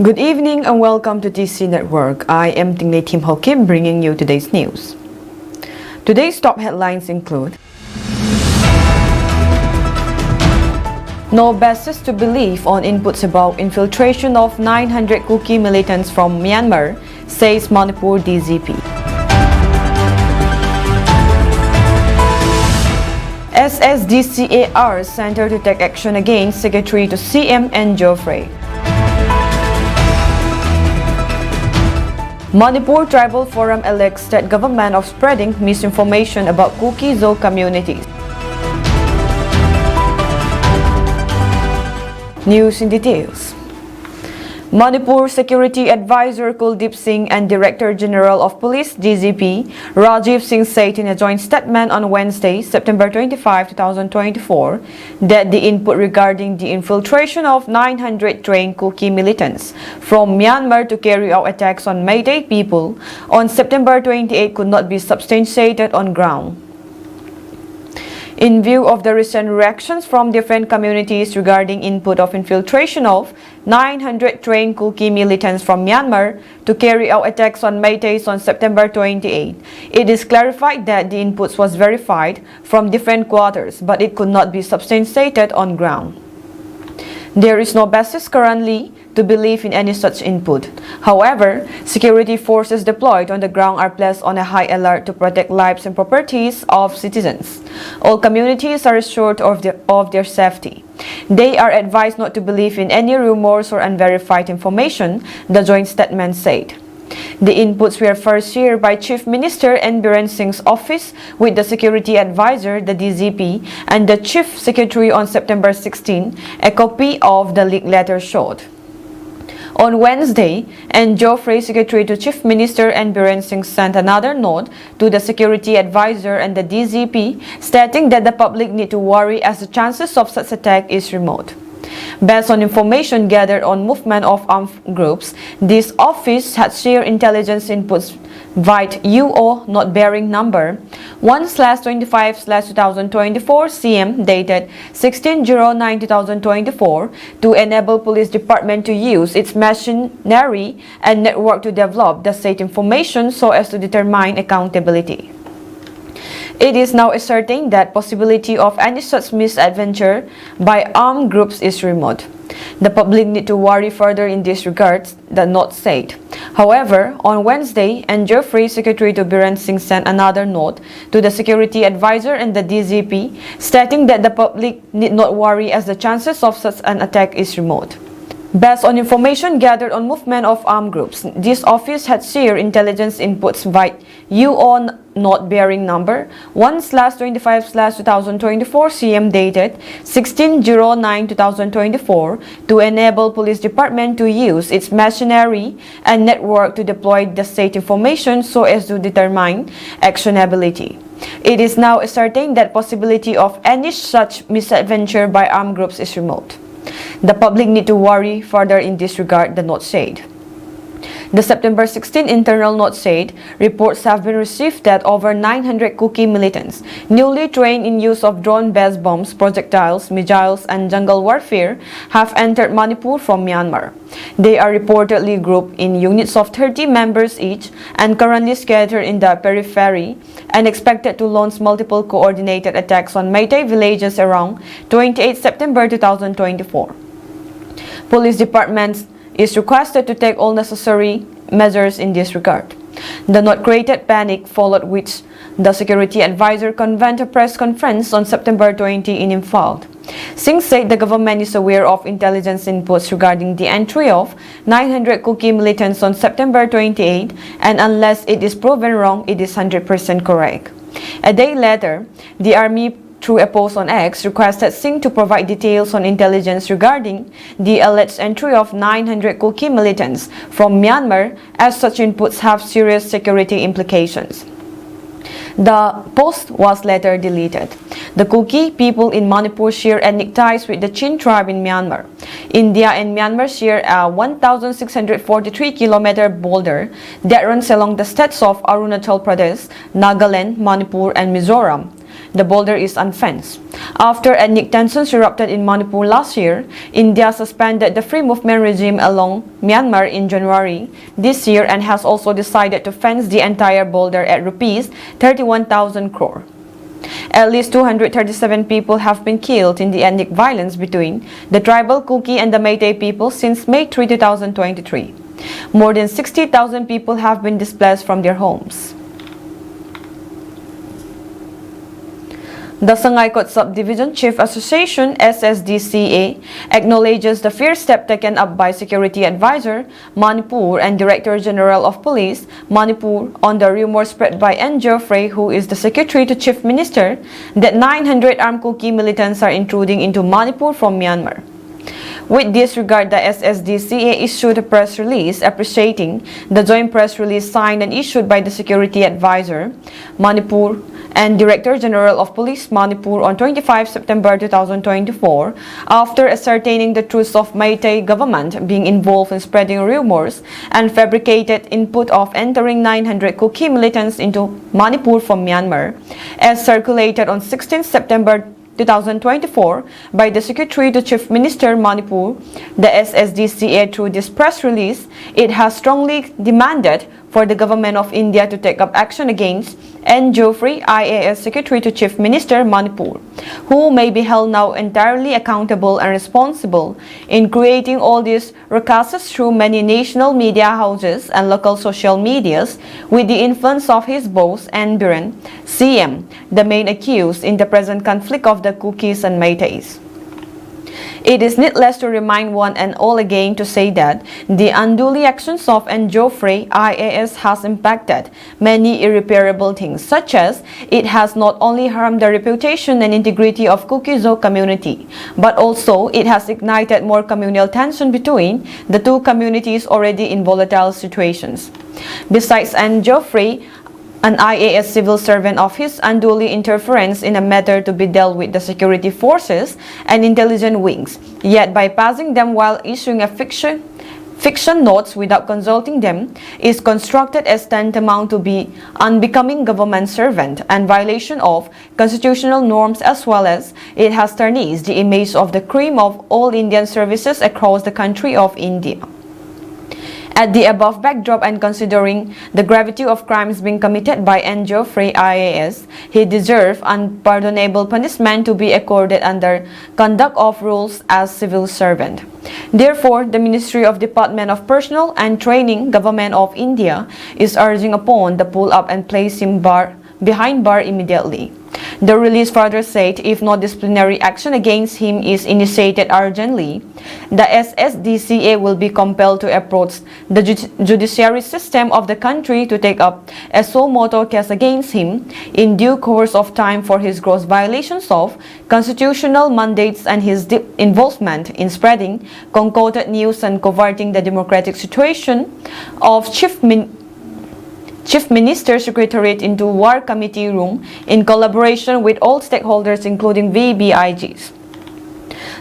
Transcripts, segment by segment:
Good evening and welcome to TC Network. I am Tingley Tim Ho Kim bringing you today's news. Today's top headlines include: no basis to believe on inputs about infiltration of 900 Kuki militants from Myanmar, says Manipur DZP. SSDCAR Center to take action against Secretary to CM and Joffrey. Manipur Tribal Forum elects state government of spreading misinformation about Kuki Zo communities. News in details. Manipur Security Advisor Kuldeep Singh and Director General of Police DZP Rajiv Singh said in a joint statement on Wednesday, September 25, 2024, that the input regarding the infiltration of 900 trained Kuki militants from Myanmar to carry out attacks on Meitei people on September 28 could not be substantiated on ground. In view of the recent reactions from different communities regarding input of infiltration of 900 trained Kuki militants from Myanmar to carry out attacks on Meiteis on September 28, it is clarified that the inputs was verified from different quarters, but it could not be substantiated on ground. There is no basis currently to believe in any such input. However, security forces deployed on the ground are placed on a high alert to protect lives and properties of citizens. All communities are assured of their safety. They are advised not to believe in any rumors or unverified information, the joint statement said. The inputs were first shared by Chief Minister and Biren Singh's office with the Security Advisor, the DZP, and the Chief Secretary on September 16, a copy of the leaked letter showed. On Wednesday, and Joffrey, Secretary to Chief Minister and Biren Singh sent another note to the Security Advisor and the DZP stating that the public need to worry as the chances of such attack is remote. Based on information gathered on movement of armed groups, this office had shared intelligence inputs via UO not bearing number 1/25/2024 CM dated 16/09/2024 to enable police department to use its machinery and network to develop the said information so as to determine accountability. It is now ascertained that possibility of any such misadventure by armed groups is remote. The public need to worry further in this regard, the note said. However, on Wednesday, and Joffrey, Secretary to Biren Singh sent another note to the Security Advisor and the DZP stating that the public need not worry as the chances of such an attack is remote. Based on information gathered on movement of armed groups, this office had shared intelligence inputs via UO not bearing number 1/25/2024 CM dated 16/09/2024 to enable police department to use its machinery and network to deploy the said information so as to determine actionability. It is now ascertained that possibility of any such misadventure by armed groups is remote. The public need to worry further in this regard, the note said. The September 16 internal note said reports have been received that over 900 Kuki militants, newly trained in use of drone-based bombs, projectiles, missiles, and jungle warfare, have entered Manipur from Myanmar. They are reportedly grouped in units of 30 members each and currently scattered in the periphery and expected to launch multiple coordinated attacks on Meitei villages around 28 September 2024. Police departments is requested to take all necessary measures in this regard. The note created panic, followed which the Security Advisor convened a press conference on September 20 in Imphal. Singh said the government is aware of intelligence inputs regarding the entry of 900 Kuki militants on September 28, and unless it is proven wrong, it is 100% correct. A day later, the army, through a post on X, requested Singh to provide details on intelligence regarding the alleged entry of 900 Kuki militants from Myanmar, as such inputs have serious security implications. The post was later deleted. The Kuki people in Manipur share ethnic ties with the Chin tribe in Myanmar. India and Myanmar share a 1,643-kilometer border that runs along the states of Arunachal Pradesh, Nagaland, Manipur, and Mizoram. The border is unfenced. After ethnic tensions erupted in Manipur last year, India suspended the free movement regime along Myanmar in January this year and has also decided to fence the entire border at rupees 31,000 crore. At least 237 people have been killed in the ethnic violence between the tribal Kuki and the Meitei people since May 3, 2023. More than 60,000 people have been displaced from their homes. The Sangaikot Subdivision Chief Association (SSDCA) acknowledges the first step taken up by Security Advisor Manipur and Director General of Police Manipur on the rumor spread by N. Geoffrey, who is the Secretary to Chief Minister, that 900 armed Kuki militants are intruding into Manipur from Myanmar. With this regard, the SSDCA issued a press release appreciating the joint press release signed and issued by the Security Advisor Manipur and Director General of Police Manipur on 25 September 2024 after ascertaining the truth of Meitei government being involved in spreading rumors and fabricated input of entering 900 Kuki militants into Manipur from Myanmar, as circulated on 16 September 2024 by the Secretary to Chief Minister Manipur, the SSDCA. Through this press release, it has strongly demanded for the Government of India to take up action against N. Geoffrey, IAS Secretary to Chief Minister Manipur, who may be held now entirely accountable and responsible in creating all these ruckuses through many national media houses and local social medias with the influence of his boss, Migrant, CM, the main accused in the present conflict of the Kukis and Meiteis. It is needless to remind one and all again to say that the unduly actions of N. Geoffrey IAS has impacted many irreparable things, such as it has not only harmed the reputation and integrity of Kuki-Zo community, but also it has ignited more communal tension between the two communities already in volatile situations. Besides N. Geoffrey, an IAS civil servant of his unduly interference in a matter to be dealt with the security forces and intelligence wings, yet bypassing them while issuing a fiction notes without consulting them, is constructed as tantamount to be unbecoming government servant and violation of constitutional norms, as well as it has tarnished the image of the cream of all Indian services across the country of India. At the above backdrop and considering the gravity of crimes being committed by N. Geoffrey IAS, he deserves unpardonable punishment to be accorded under conduct of rules as civil servant. Therefore, the Ministry of Department of Personnel and Training, Government of India, is urging upon the pull up and place him behind bar immediately. The release further said if no disciplinary action against him is initiated urgently, the SSDCA will be compelled to approach the judiciary system of the country to take up a suo motu case against him in due course of time for his gross violations of constitutional mandates and his deep involvement in spreading concocted news and coverting the democratic situation of Chief Minister's Secretariat into War Committee Room in collaboration with all stakeholders including VBIGs.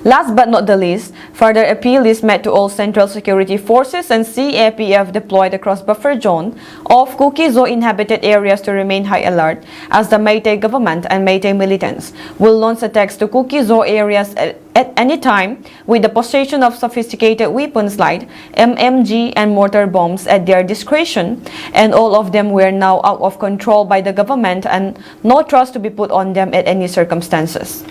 Last but not the least, further appeal is made to all Central Security Forces and CAPF deployed across buffer zone of Kuki-Zo inhabited areas to remain high alert as the Meitei government and Meitei militants will launch attacks to Kuki-Zo areas at any time with the possession of sophisticated weapons like MMG and mortar bombs at their discretion, and all of them were now out of control by the government and no trust to be put on them at any circumstances.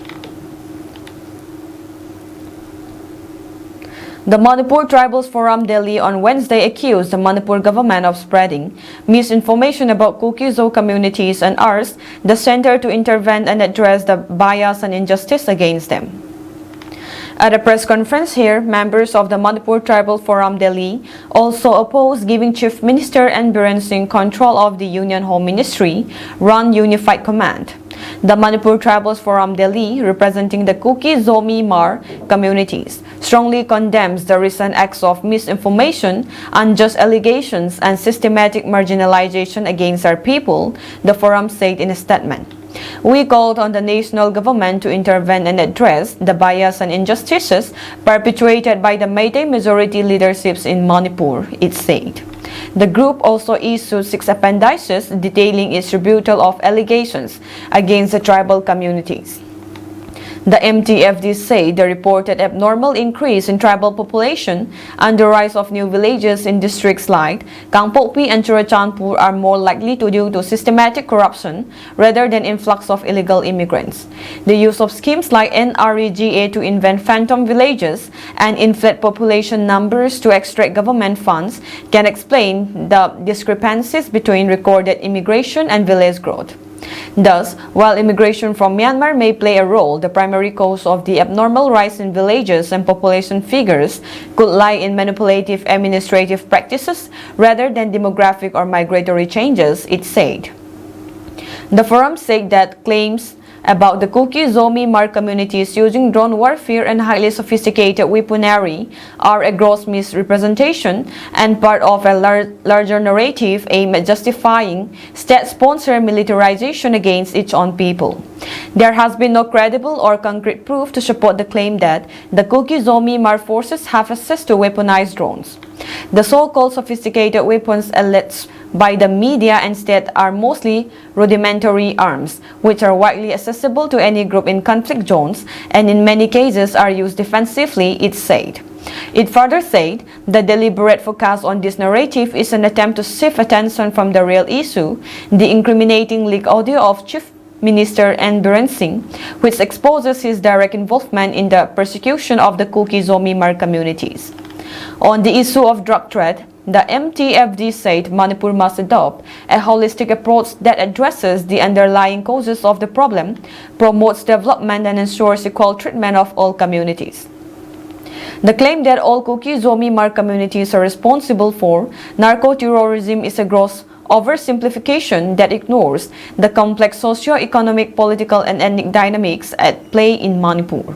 The Manipur Tribals Forum Delhi on Wednesday accused the Manipur government of spreading misinformation about Kuki-Zo communities and asked the center to intervene and address the bias and injustice against them. At a press conference here, members of the Manipur Tribal Forum Delhi also opposed giving Chief Minister N. Biren Singh control of the Union Home Ministry run Unified Command. The Manipur Tribals Forum Delhi, representing the Kuki-Zo Mar communities, strongly condemns the recent acts of misinformation, unjust allegations, and systematic marginalization against our people, the forum said in a statement. We called on the national government to intervene and address the bias and injustices perpetuated by the Meitei majority leaderships in Manipur, it said. The group also issued 6 appendices detailing its rebuttal of allegations against the tribal communities. The MTFD said the reported abnormal increase in tribal population and the rise of new villages in districts like Kangpokpi and Churachandpur are more likely to due to systematic corruption rather than influx of illegal immigrants. The use of schemes like NREGA to invent phantom villages and inflate population numbers to extract government funds can explain the discrepancies between recorded immigration and village growth. Thus, while immigration from Myanmar may play a role, the primary cause of the abnormal rise in villages and population figures could lie in manipulative administrative practices rather than demographic or migratory changes, it said. The forum said that claims about the Kuki Zomi Mar communities using drone warfare and highly sophisticated weaponry are a gross misrepresentation and part of a larger narrative aimed at justifying state-sponsored militarization against its own people. There has been no credible or concrete proof to support the claim that the Kuki Zomi Mar forces have access to weaponized drones. The so-called sophisticated weapons alleged by the media and state are mostly rudimentary arms, which are widely accessible to any group in conflict zones and in many cases are used defensively, it said. It further said the deliberate focus on this narrative is an attempt to shift attention from the real issue, the incriminating leaked audio of Chief Minister Biren Singh, which exposes his direct involvement in the persecution of the Kuki Zomi Mar communities. On the issue of drug trade, the MTFD said Manipur must adopt a holistic approach that addresses the underlying causes of the problem, promotes development and ensures equal treatment of all communities. The claim that all Kuki Zomi Mar communities are responsible for narco-terrorism is a gross oversimplification that ignores the complex socio-economic, political and ethnic dynamics at play in Manipur.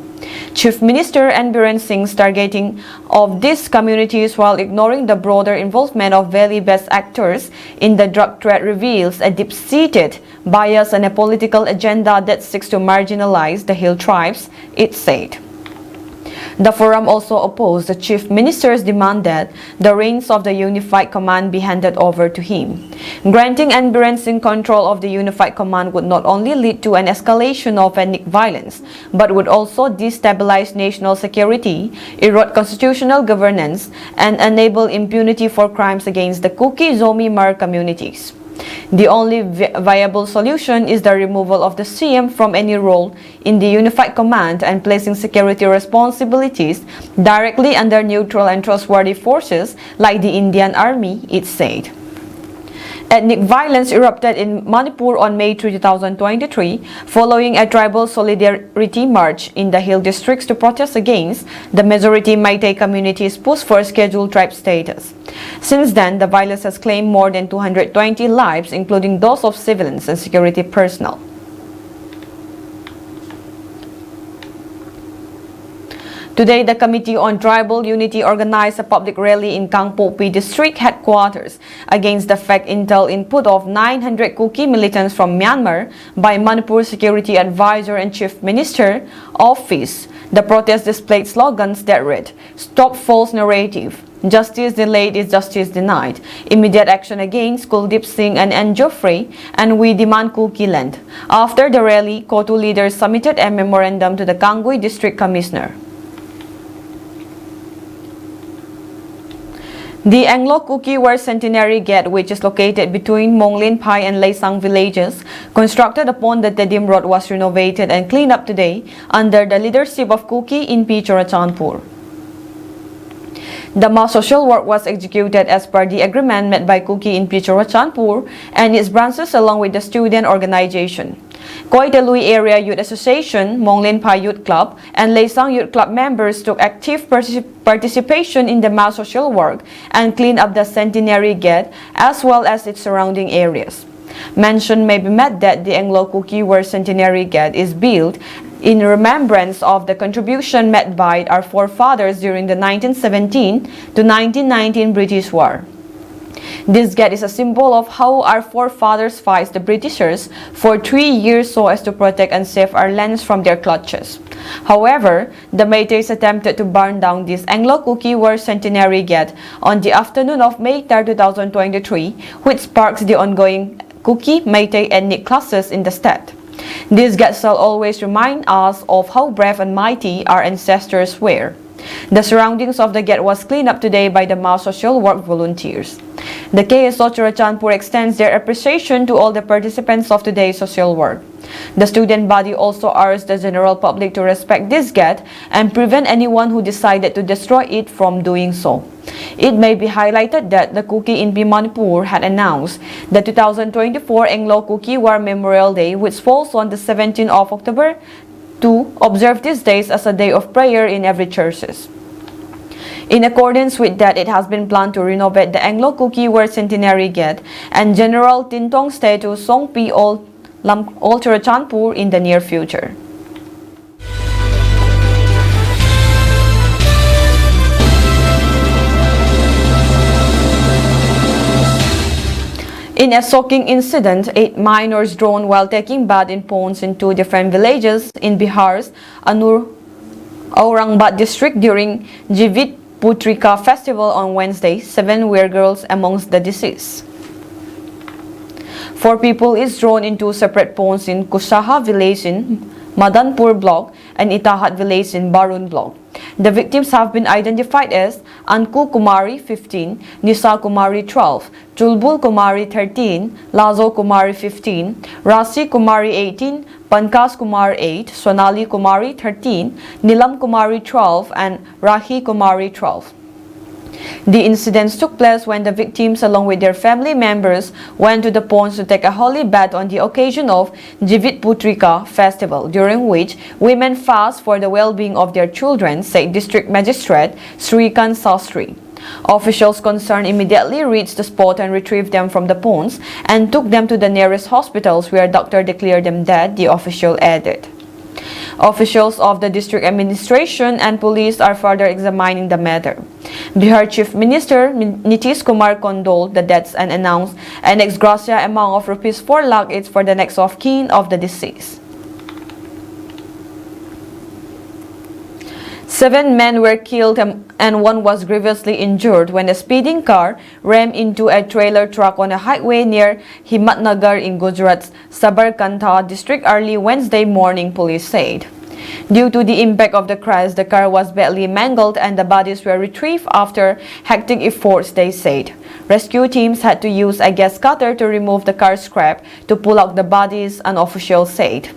Chief Minister Biren Singh's targeting of these communities while ignoring the broader involvement of valley-based actors in the drug trade reveals a deep-seated bias and a political agenda that seeks to marginalize the hill tribes, it said. The forum also opposed the Chief Minister's demand that the reins of the Unified Command be handed over to him. Granting Biren Singh control of the Unified Command would not only lead to an escalation of ethnic violence, but would also destabilize national security, erode constitutional governance, and enable impunity for crimes against the Kuki Zomi Mar communities. The only viable solution is the removal of the CM from any role in the Unified Command and placing security responsibilities directly under neutral and trustworthy forces like the Indian Army, it said. Ethnic violence erupted in Manipur on May 3, 2023, following a tribal solidarity march in the hill districts to protest against the majority Meitei community's push for scheduled tribe status. Since then, the violence has claimed more than 220 lives, including those of civilians and security personnel. Today, the Committee on Tribal Unity organized a public rally in Kangpokpi district headquarters against the fake intel input of 900 Kuki militants from Myanmar by Manipur Security Advisor and Chief Minister Office. The protest displayed slogans that read, "Stop false narrative," "Justice delayed is justice denied," "Immediate action against Kuldeep Singh and N. Joffrey," and "We demand Kuki land." After the rally, Kotu leaders submitted a memorandum to the Kangui District Commissioner. The Anglo-Kuki War Centenary Gate, which is located between Monglin Pai and Leisang villages, constructed upon the Tedim Road, was renovated and cleaned up today under the leadership of Kuki in Churachandpur. The mass social work was executed as per the agreement met by Kuki in Churachandpur and its branches along with the student organization. Khoi Talui Area Youth Association, Monglin Pai Youth Club, and Leisang Youth Club members took active participation in the mass social work and cleaned up the Centenary Gate as well as its surrounding areas. Mention may be made that the Anglo-Kuki War Centenary Gate is built in remembrance of the contribution made by our forefathers during the 1917 to 1919 British War. This gate is a symbol of how our forefathers faced the Britishers for 3 years so as to protect and save our lands from their clutches. However, the Métis attempted to burn down this Anglo-Kuki War Centenary Gate on the afternoon of May 3, 2023, which sparks the ongoing Kuki-Métis ethnic clashes in the state. This gate shall always remind us of how brave and mighty our ancestors were. The surroundings of the gate was cleaned up today by the mass social work volunteers. The KSO Churachandpur extends their appreciation to all the participants of today's social work. The student body also urged the general public to respect this gate and prevent anyone who decided to destroy it from doing so. It may be highlighted that the Kuki in Manipur had announced the 2024 Anglo-Kuki War Memorial Day, which falls on the 17th of October, to observe these days as a day of prayer in every churches. In accordance with that, it has been planned to renovate the Anglo-Kuki War Centenary Gate and General Tintong statue Songpi Old Churachandpur in the near future. In a shocking incident, 8 minors drowned while taking bath in ponds in 2 different villages in Bihar's Aurangabad district during Jivit Putrika festival on Wednesday. 7 were girls amongst the deceased. 4 people is drowned in 2 separate ponds in Kushaha village in Madanpur block and Itahat village in Barun block. The victims have been identified as Anku Kumari 15, Nisa Kumari 12, Chulbul Kumari 13, Lazo Kumari 15, Rasi Kumari 18, Pankas Kumar 8, Sonali Kumari 13, Nilam Kumari 12, and Rahi Kumari 12. The incidents took place when the victims, along with their family members, went to the ponds to take a holy bath on the occasion of Jivit Putrika festival, during which women fast for the well-being of their children, said District Magistrate Srikant Sastry. Officials concerned immediately reached the spot and retrieved them from the ponds and took them to the nearest hospitals where doctor declared them dead, the official added. Officials of the district administration and police are further examining the matter. Bihar Chief Minister Nitish Kumar condoled the deaths and announced an ex gratia amount of rupees 4 lakh each for the next of kin of the deceased. 7 men were killed and 1 was grievously injured when a speeding car rammed into a trailer truck on a highway near Himatnagar in Gujarat's Sabarkantha district early Wednesday morning, police said. Due to the impact of the crash, the car was badly mangled and the bodies were retrieved after hectic efforts, they said. Rescue teams had to use a gas cutter to remove the car scrap to pull out the bodies, an official said.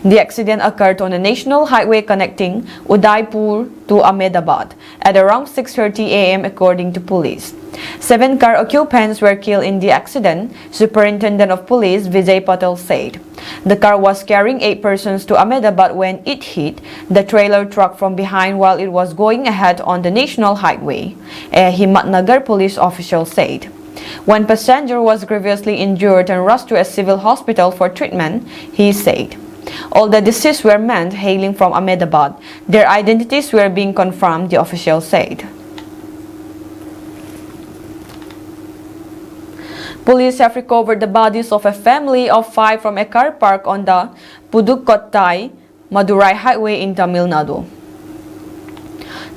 The accident occurred on a national highway connecting Udaipur to Ahmedabad at around 6:30 a.m. according to police. 7 car occupants were killed in the accident, Superintendent of Police Vijay Patel said. The car was carrying 8 persons to Ahmedabad when it hit the trailer truck from behind while it was going ahead on the national highway, a Himatnagar police official said. 1 passenger was grievously injured and rushed to a civil hospital for treatment, he said. All the deceased were men hailing from Ahmedabad. Their identities were being confirmed, the official said. Police have recovered the bodies of a family of 5 from a car park on the Pudukkottai-Madurai highway in Tamil Nadu.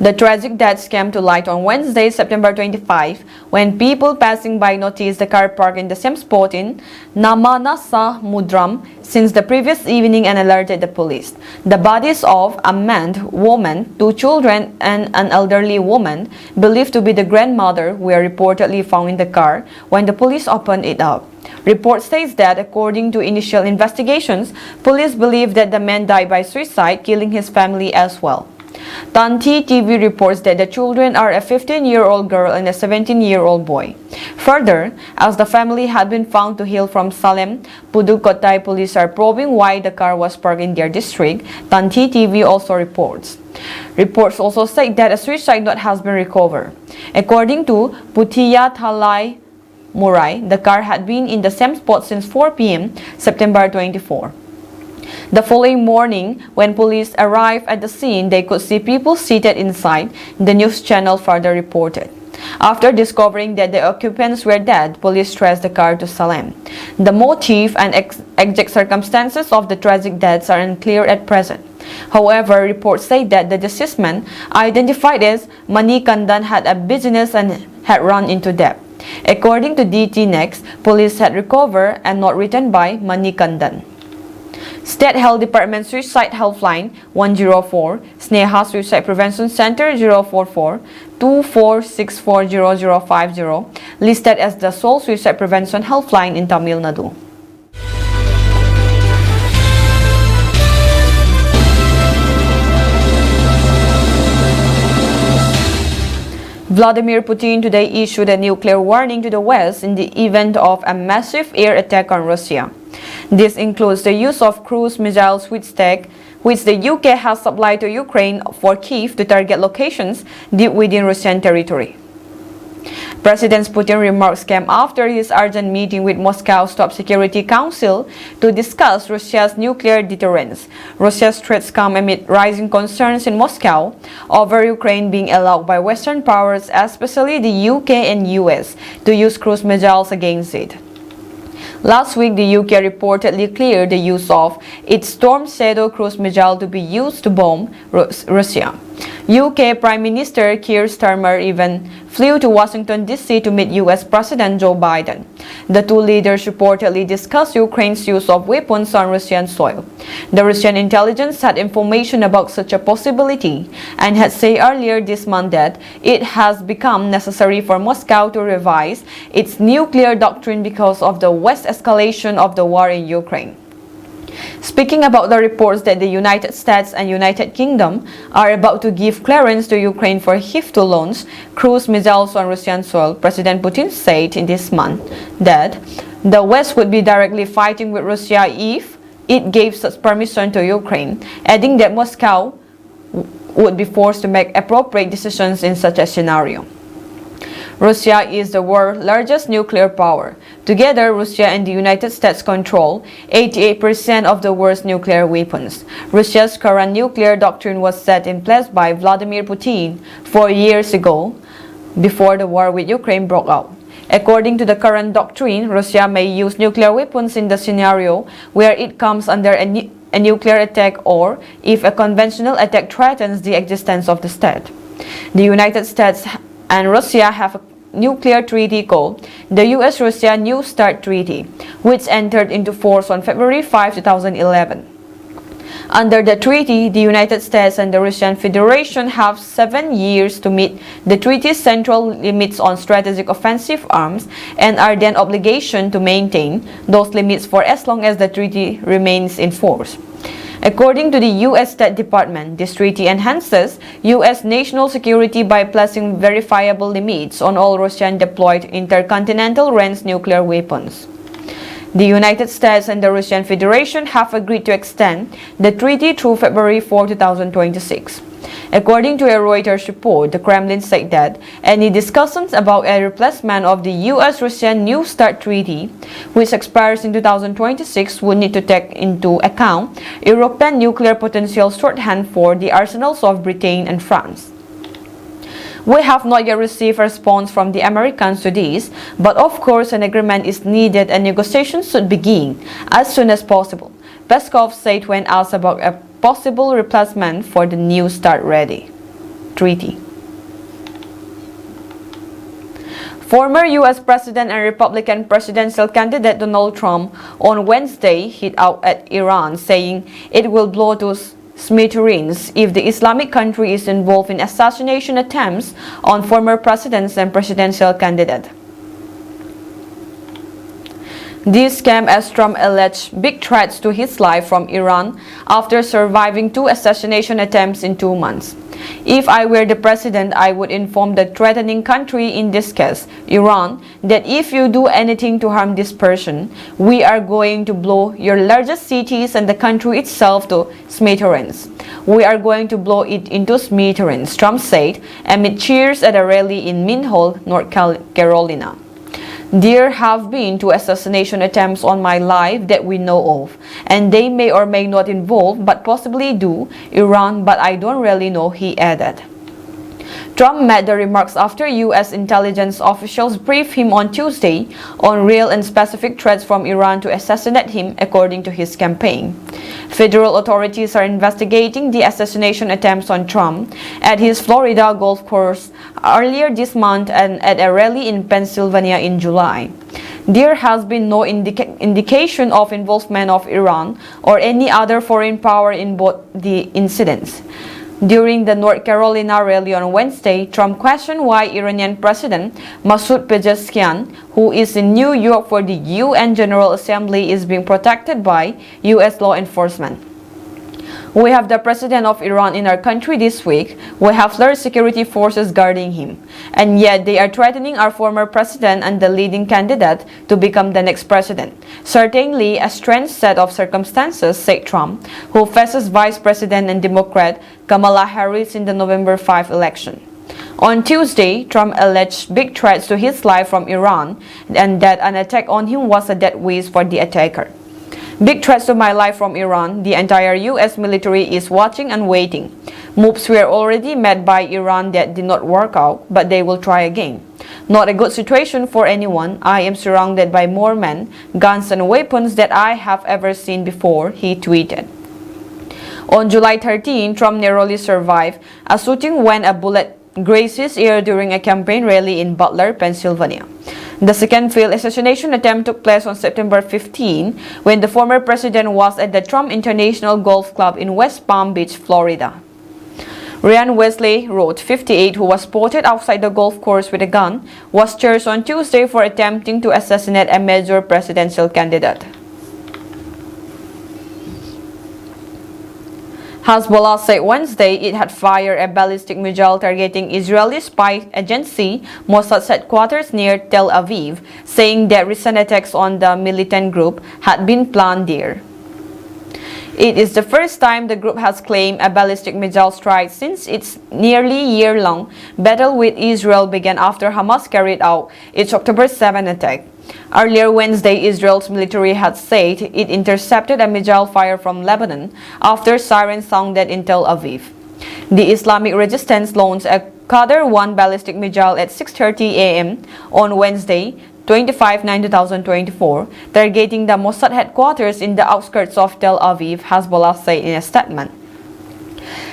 The tragic deaths came to light on Wednesday, September 25, when people passing by noticed the car parked in the same spot in Namanasa Mudram since the previous evening and alerted the police. The bodies of a man, woman, 2 children, and an elderly woman, believed to be the grandmother, were reportedly found in the car when the police opened it up. Report states that, according to initial investigations, police believe that the man died by suicide, killing his family as well. Tanti TV reports that the children are a 15-year-old girl and a 17-year-old boy. Further, as the family had been found to hail from Salem, Pudukkottai police are probing why the car was parked in their district, Tanti TV also reports. Reports also say that a suicide note has been recovered. According to Puthiya Thalai Murai, the car had been in the same spot since 4 p.m. September 24. The following morning, when police arrived at the scene, they could see people seated inside, the news channel further reported. After discovering that the occupants were dead, police traced the car to Salem. The motive and exact circumstances of the tragic deaths are unclear at present. However, reports say that the deceased man, identified as Manikandan, had a business and had run into debt. According to DT Next, police had recovered a note written by Manikandan. State Health Department Suicide Helpline 104, Sneha Suicide Prevention Center 044 24640050, listed as the sole suicide prevention helpline in Tamil Nadu. Vladimir Putin today issued a nuclear warning to the West in the event of a massive air attack on Russia. This includes the use of cruise missiles which the UK has supplied to Ukraine for Kyiv to target locations deep within Russian territory. President Putin's remarks came after his urgent meeting with Moscow's top security council to discuss Russia's nuclear deterrence. Russia's threats come amid rising concerns in Moscow over Ukraine being allowed by Western powers, especially the UK and US, to use cruise missiles against it. Last week, the UK reportedly cleared the use of its Storm Shadow cruise missile to be used to bomb Russia. UK Prime Minister Keir Starmer even flew to Washington, D.C. to meet US President Joe Biden. The two leaders reportedly discussed Ukraine's use of weapons on Russian soil. The Russian intelligence had information about such a possibility and had said earlier this month that it has become necessary for Moscow to revise its nuclear doctrine because of the West's escalation of the war in Ukraine. Speaking about the reports that the United States and United Kingdom are about to give clearance to Ukraine for Kyiv to launch cruise missiles on Russian soil, President Putin said in this month that the West would be directly fighting with Russia if it gave such permission to Ukraine, adding that Moscow would be forced to make appropriate decisions in such a scenario. Russia is the world's largest nuclear power. Together, Russia and the United States control 88% of the world's nuclear weapons. Russia's current nuclear doctrine was set in place by Vladimir Putin 4 years ago, before the war with Ukraine broke out. According to the current doctrine, Russia may use nuclear weapons in the scenario where it comes under a nuclear attack or if a conventional attack threatens the existence of the state. The United States and Russia have a nuclear treaty called the US-Russia New START Treaty, which entered into force on February 5, 2011. Under the treaty, the United States and the Russian Federation have 7 years to meet the treaty's central limits on strategic offensive arms and are then obligated to maintain those limits for as long as the treaty remains in force. According to the U.S. State Department, this treaty enhances U.S. national security by placing verifiable limits on all Russian deployed intercontinental range nuclear weapons. The United States and the Russian Federation have agreed to extend the treaty through February 4, 2026. According to a Reuters report, the Kremlin said that any discussions about a replacement of the US-Russia New START Treaty, which expires in 2026, would need to take into account European nuclear potential shorthand for the arsenals of Britain and France. We have not yet received a response from the Americans to this, but of course an agreement is needed and negotiations should begin as soon as possible, Peskov said when asked about a possible replacement for the New START Treaty. Former U.S. President and Republican presidential candidate Donald Trump on Wednesday hit out at Iran, saying it will blow to smithereens if the Islamic country is involved in assassination attempts on former presidents and presidential candidates. This came as Trump alleged big threats to his life from Iran after surviving 2 assassination attempts in 2 months. If I were the president, I would inform the threatening country, in this case, Iran, that if you do anything to harm this person, we are going to blow your largest cities and the country itself to smithereens. We are going to blow it into smithereens, Trump said amid cheers at a rally in Minhall, North Carolina. There have been 2 assassination attempts on my life that we know of, and they may or may not involve, but possibly do, Iran, but I don't really know, he added. Trump made the remarks after U.S. intelligence officials briefed him on Tuesday on real and specific threats from Iran to assassinate him, according to his campaign. Federal authorities are investigating the assassination attempts on Trump at his Florida golf course earlier this month and at a rally in Pennsylvania in July. There has been no indication of involvement of Iran or any other foreign power in both the incidents. During the North Carolina rally on Wednesday, Trump questioned why Iranian President Masoud Pezeshkian, who is in New York for the UN General Assembly, is being protected by U.S. law enforcement. "We have the president of Iran in our country this week. We have large security forces guarding him. And yet they are threatening our former president and the leading candidate to become the next president. Certainly a strange set of circumstances," said Trump, who faces Vice President and Democrat Kamala Harris in the November 5 election. On Tuesday, Trump alleged big threats to his life from Iran and that an attack on him was a death wish for the attacker. "Big threats to my life from Iran. The entire U.S. military is watching and waiting. Moves were already made by Iran that did not work out, but they will try again. Not a good situation for anyone. I am surrounded by more men, guns and weapons that I have ever seen before," he tweeted. On July 13, Trump narrowly survived a shooting when a bullet grazed his ear during a campaign rally in Butler, Pennsylvania. The second failed assassination attempt took place on September 15 when the former president was at the Trump International Golf Club in West Palm Beach, Florida. Ryan Wesley, wrote, 58, who was spotted outside the golf course with a gun, was charged on Tuesday for attempting to assassinate a major presidential candidate. Hezbollah said Wednesday it had fired a ballistic missile targeting Israeli spy agency Mossad's headquarters near Tel Aviv, saying that recent attacks on the militant group had been planned there. It is the first time the group has claimed a ballistic missile strike since its nearly year-long battle with Israel began after Hamas carried out its October 7 attack. Earlier Wednesday, Israel's military had said it intercepted a missile fire from Lebanon after sirens sounded in Tel Aviv. The Islamic Resistance launched a Qadr-1 ballistic missile at 6:30 a.m. on Wednesday, 25/9/2024, targeting the Mossad headquarters in the outskirts of Tel Aviv, Hezbollah said in a statement.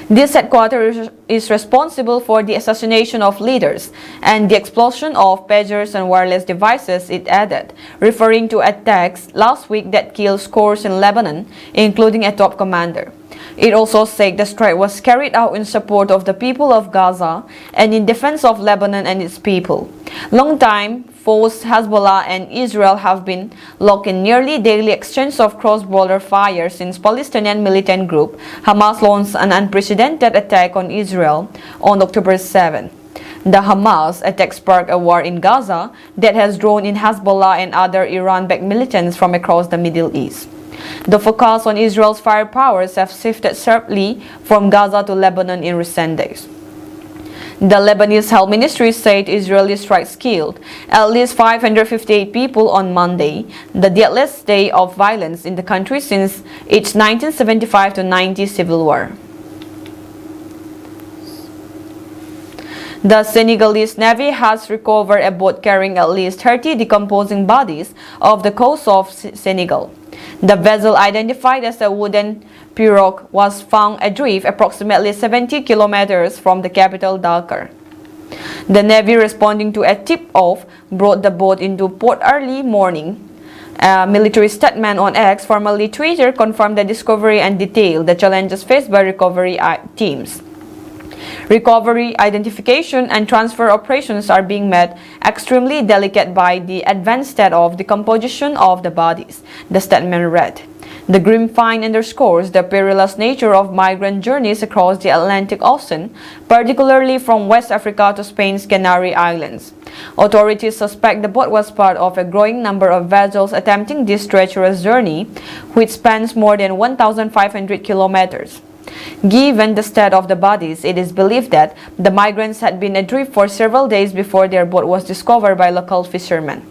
This headquarters is responsible for the assassination of leaders and the explosion of pagers and wireless devices, it added, referring to attacks last week that killed scores in Lebanon, including a top commander. It also said the strike was carried out in support of the people of Gaza and in defense of Lebanon and its people. Longtime foes Hezbollah and Israel have been locked in nearly daily exchange of cross-border fire since Palestinian militant group Hamas launched an unprecedented attack on Israel on October 7. The Hamas attack sparked a war in Gaza that has drawn in Hezbollah and other Iran-backed militants from across the Middle East. The focus on Israel's firepowers have shifted sharply from Gaza to Lebanon in recent days. The Lebanese Health Ministry said Israeli strikes killed at least 558 people on Monday, the deadliest day of violence in the country since its 1975-90 civil war. The Senegalese Navy has recovered a boat carrying at least 30 decomposing bodies off the coast of Senegal. The vessel, identified as a wooden pirogue, was found adrift approximately 70 kilometers from the capital Dakar. The Navy, responding to a tip-off, brought the boat into port early morning. A military statement on X, formerly Twitter, confirmed the discovery and detailed the challenges faced by recovery teams. Recovery, identification, and transfer operations are being made extremely delicate by the advanced state of decomposition of the bodies, the statement read. The grim find underscores the perilous nature of migrant journeys across the Atlantic Ocean, particularly from West Africa to Spain's Canary Islands. Authorities suspect the boat was part of a growing number of vessels attempting this treacherous journey, which spans more than 1,500 kilometers. Given the state of the bodies, it is believed that the migrants had been adrift for several days before their boat was discovered by local fishermen.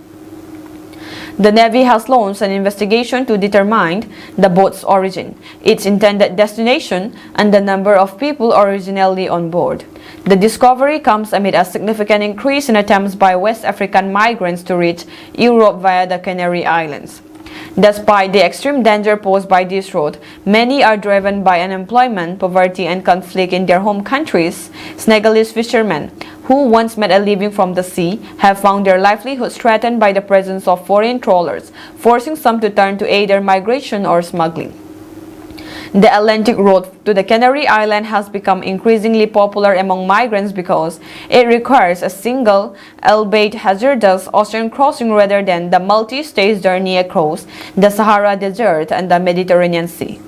The Navy has launched an investigation to determine the boat's origin, its intended destination, and the number of people originally on board. The discovery comes amid a significant increase in attempts by West African migrants to reach Europe via the Canary Islands. Despite the extreme danger posed by this route, many are driven by unemployment, poverty, and conflict in their home countries. Senegalese fishermen, who once made a living from the sea, have found their livelihoods threatened by the presence of foreign trawlers, forcing some to turn to either migration or smuggling. The Atlantic route to the Canary Island has become increasingly popular among migrants because it requires a single, albeit hazardous, ocean crossing rather than the multi-stage journey across the Sahara Desert and the Mediterranean Sea.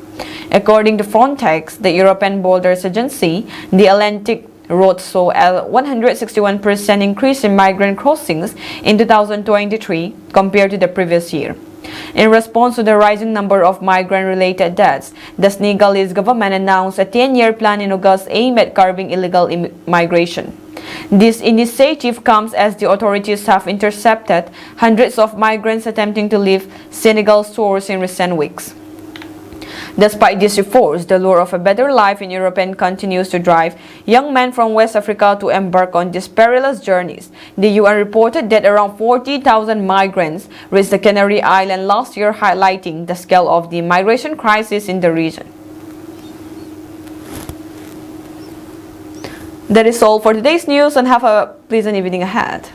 According to Frontex, the European Borders Agency, the Atlantic route saw a 161% increase in migrant crossings in 2023 compared to the previous year. In response to the rising number of migrant-related deaths, the Senegalese government announced a 10-year plan in August aimed at curbing illegal migration. This initiative comes as the authorities have intercepted hundreds of migrants attempting to leave Senegal's shores in recent weeks. Despite these efforts, the lure of a better life in Europe continues to drive young men from West Africa to embark on these perilous journeys. The UN reported that around 40,000 migrants reached the Canary Islands last year, highlighting the scale of the migration crisis in the region. That is all for today's news, and have a pleasant evening ahead.